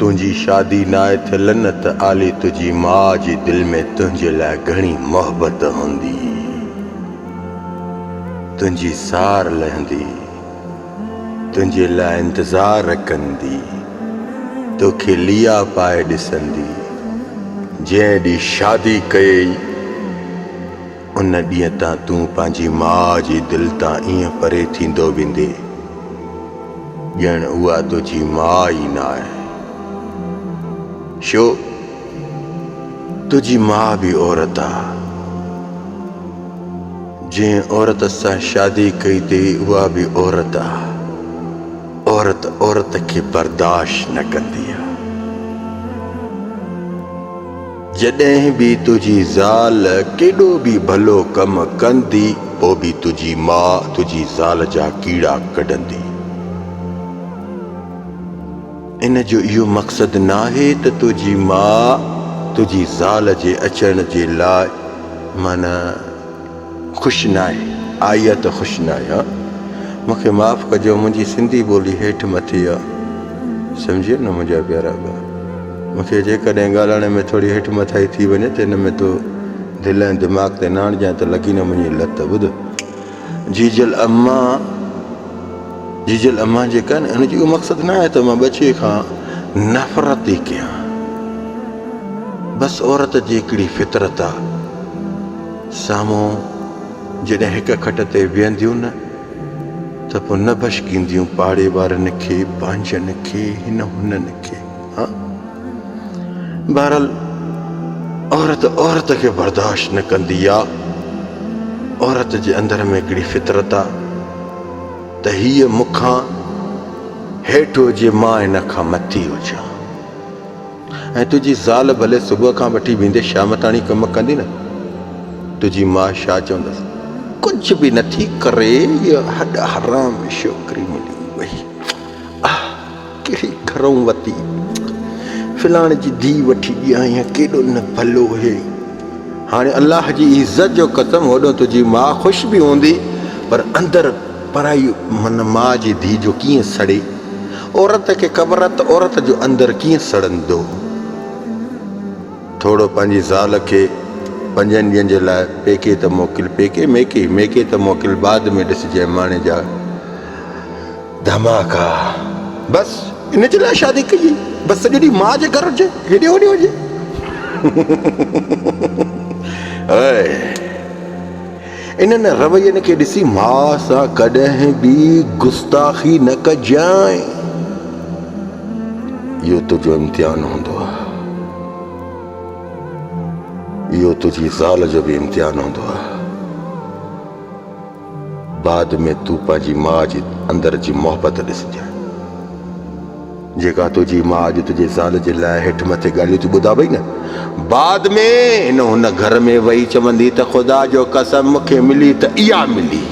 तुंहिंजी शादी नाहे थियल न त आली तुंहिंजी माउ जे दिलि में तुंहिंजे लाइ घणी मोहबत हूंदी, तुंहिंजी सार लहंदी, तुंहिंजे लाइ इंतज़ार कंदी, तोखे लिया पाए ॾिसंदी। जंहिं ॾींहुं शादी कयई उन ॾींहं तां तूं पंहिंजी माउ जे दिलि तां ईअं परे थींदो वेंदे ॼण उहा तुंहिंजी माउ ई न आहे। छो तुंहिंजी माउ बि औरत आहे। जंहिं औरत सां शादी कई अथई उहा बि औरत आहे। औरत औरत खे बर्दाश्त न कंदी आहे। जॾहिं बि तुंहिंजी ज़ाल केॾो बि भलो कमु कंदी पोइ बि तुंहिंजी माउ तुंहिंजी ज़ाल जा कीड़ा कढंदी। इन जो इहो मक़सदु न आहे त तुंहिंजी माउ तुंहिंजी ज़ाल जे अचण जे लाइ माना ख़ुशि न आहे, आई आहे त ख़ुशि न आहे। मूंखे माफ़ु कजो, मुंहिंजी सिंधी ॿोली हेठि मथे आहे, सम्झे न मुंहिंजा प्यारा ॿार। मूंखे जेकॾहिं ॻाल्हाइण में थोरी हेठि मथाई थी वञे त हिन में तो दिलि ऐं दिमाग़ ते न आणिजांइ त लॻी न मुंहिंजी लत। ॿुध, जीजल अम्मा जेका न हुनजो इहो मक़सदु न आहे त मां बचे खां नफ़रत थी कयां। बसि औरत जी हिकिड़ी फितरत आहे, साम्हूं जॾहिं हिक खट ते विहंदियूं न त पोइ न बशकींदियूं पाड़े वारनि खे, पंहिंजनि खे, हिन हुननि खे। बहरहाल औरत खे बर्दाश्त न कंदी आहे। औरत जे अंदर में हिकिड़ी फितरत आहे त हीअ मूंखां हेठि हुजे, मां हिन खां मथे हुजां। ऐं तुंहिंजी ज़ाल भले सुबुह खां वठी वेंदे शाम ताणी कमु कंदी न, तुंहिंजी माउ छा चवंदसि? कुझु बि नथी करे, इहा हॾ हराम छोकिरी मिली वई, कहिड़ी घरों वती, फिलाणे जी धीउ वठी ॾियां, केॾो न भलो हे। हाणे अलाह जी इज़त जो कसम, होॾो तुंहिंजी माउ ख़ुशि बि हूंदी पर अंदरि पराई मन माउ जी धीउ जो कीअं सड़े। औरत खे ख़बर आहे त औरत जो अंदरि कीअं सड़ंदो। थोरो पंहिंजी ज़ाल खे 5 ॾींहंनि जे लाइ पेके त मोकिल, मेके त मोकिल, बाद में ॾिसजांइ माणे जा धमाका। बसि इन जे लाइ शादी कई, बसि सॼो ॾींहुं माउ जे घर हुजे, हेॾे होॾे हुजे। इन्हनि रवैयनि खे ॾिसी माउ सां कॾहिं बि गुस्ताखी न कजांइ। इहो तुंहिंजो इम्तिहान हूंदो आहे, इहो तुंहिंजी ज़ाल जो बि इम्तिहान हूंदो आहे। बाद में तूं पंहिंजी माउ जे अंदर जी मोहबत ॾिसजांइ, जेका तुंहिंजी माउ अॼु तुंहिंजे ज़ाल जे लाइ हेठि मथे ॻाल्हियूं तूं ॿुधा पई न, बाद में हिन हुन घर में वेही चवंदी त ख़ुदा जो कसम मूंखे मिली त इहा मिली।